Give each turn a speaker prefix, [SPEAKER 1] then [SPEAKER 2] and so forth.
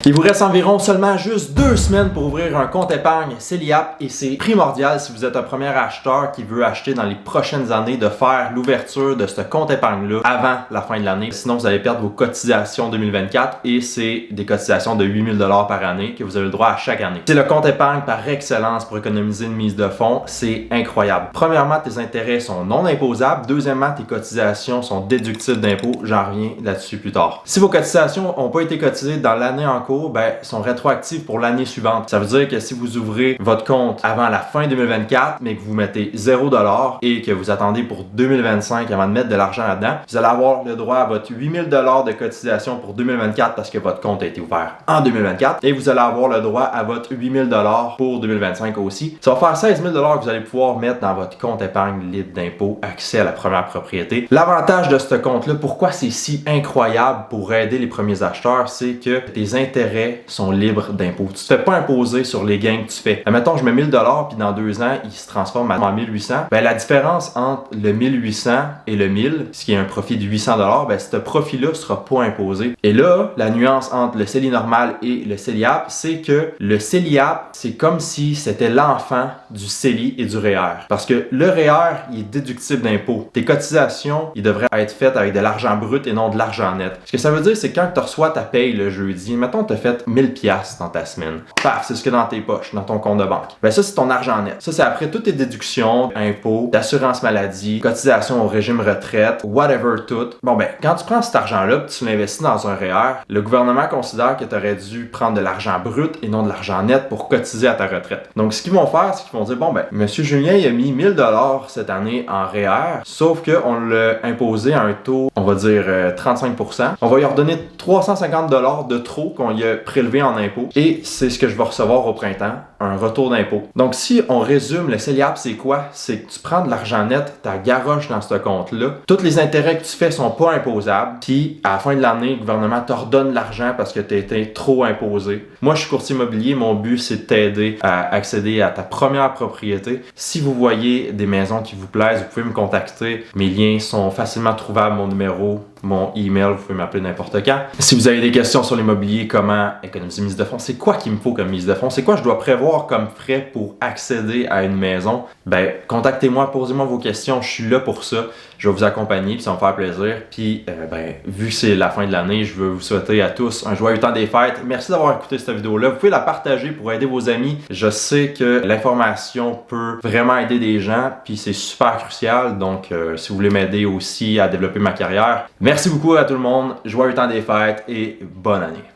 [SPEAKER 1] Il vous reste environ seulement juste 2 semaines pour ouvrir un compte épargne CELIAP et c'est primordial si vous êtes un premier acheteur qui veut acheter dans les prochaines années de faire l'ouverture de ce compte épargne-là avant la fin de l'année. Sinon, vous allez perdre vos cotisations 2024 et c'est des cotisations de 8 000 $ par année que vous avez le droit à chaque année. C'est le compte épargne par excellence pour économiser une mise de fonds. C'est incroyable. Premièrement, tes intérêts sont non imposables. Deuxièmement, tes cotisations sont déductibles d'impôts. J'en reviens là-dessus plus tard. Si vos cotisations n'ont pas été cotisées dans l'année en cours, sont rétroactives pour l'année suivante. Ça veut dire que si vous ouvrez votre compte avant la fin 2024, mais que vous mettez 0 $ et que vous attendez pour 2025 avant de mettre de l'argent là-dedans, vous allez avoir le droit à votre 8 000 $ de cotisation pour 2024 parce que votre compte a été ouvert en 2024 et vous allez avoir le droit à votre 8 000 $ pour 2025 aussi. Ça va faire 16 000 $ que vous allez pouvoir mettre dans votre compte épargne libre d'impôt, accès à la première propriété. L'avantage de ce compte-là, pourquoi c'est si incroyable pour aider les premiers acheteurs, c'est que tes intérêts sont libres d'impôts. Tu te fais pas imposer sur les gains que tu fais. Admettons, je mets 1000 $ puis dans 2 ans, il se transforme en 1800. La différence entre le 1800 et le 1000, ce qui est un profit de 800 $, ce profit-là sera pas imposé. Et là, la nuance entre le CELI normal et le CELIAP, c'est que le CELIAP, c'est comme si c'était l'enfant du CELI et du REER. Parce que le REER, il est déductible d'impôts. Tes cotisations, ils devraient être faites avec de l'argent brut et non de l'argent net. Ce que ça veut dire, c'est que quand tu reçois ta paye le jeudi, mettons, tu as fait 1000 $ dans ta semaine. Paf, c'est ce que dans tes poches, dans ton compte de banque. Ça, c'est ton argent net. Ça, c'est après toutes tes déductions, impôts, d'assurance maladie, cotisation au régime retraite, whatever tout. Quand tu prends cet argent-là et tu l'investis dans un REER, le gouvernement considère que tu aurais dû prendre de l'argent brut et non de l'argent net pour cotiser à ta retraite. Donc, ce qu'ils vont faire, c'est qu'ils vont dire, Monsieur Julien, il a mis 1000 $ cette année en REER, sauf qu'on l'a imposé à un taux, on va dire 35 %. On va lui redonner 350 $ de trop qu'on y a prélevé en impôts et c'est ce que je vais recevoir au printemps, un retour d'impôt. Donc si on résume, le CELIAP, c'est quoi? C'est que tu prends de l'argent net, tu garoches dans ce compte-là, tous les intérêts que tu fais sont pas imposables, puis à la fin de l'année, le gouvernement te redonne l'argent parce que tu as été trop imposé. Moi, je suis courtier immobilier, mon but, c'est de t'aider à accéder à ta première propriété. Si vous voyez des maisons qui vous plaisent, vous pouvez me contacter. Mes liens sont facilement trouvables, mon numéro, mon email, vous pouvez m'appeler n'importe quand. Si vous avez des questions sur l'immobilier, comment économiser mise de fonds, c'est quoi qu'il me faut comme mise de fonds, c'est quoi je dois prévoir comme frais pour accéder à une maison, contactez-moi, posez-moi vos questions, je suis là pour ça. Je vais vous accompagner, puis ça va me faire plaisir. Puis, vu que c'est la fin de l'année, je veux vous souhaiter à tous un joyeux temps des fêtes. Merci d'avoir écouté cette vidéo-là. Vous pouvez la partager pour aider vos amis. Je sais que l'information peut vraiment aider des gens, puis c'est super crucial. Donc, si vous voulez m'aider aussi à développer ma carrière, merci beaucoup à tout le monde. Joyeux temps des fêtes et bonne année.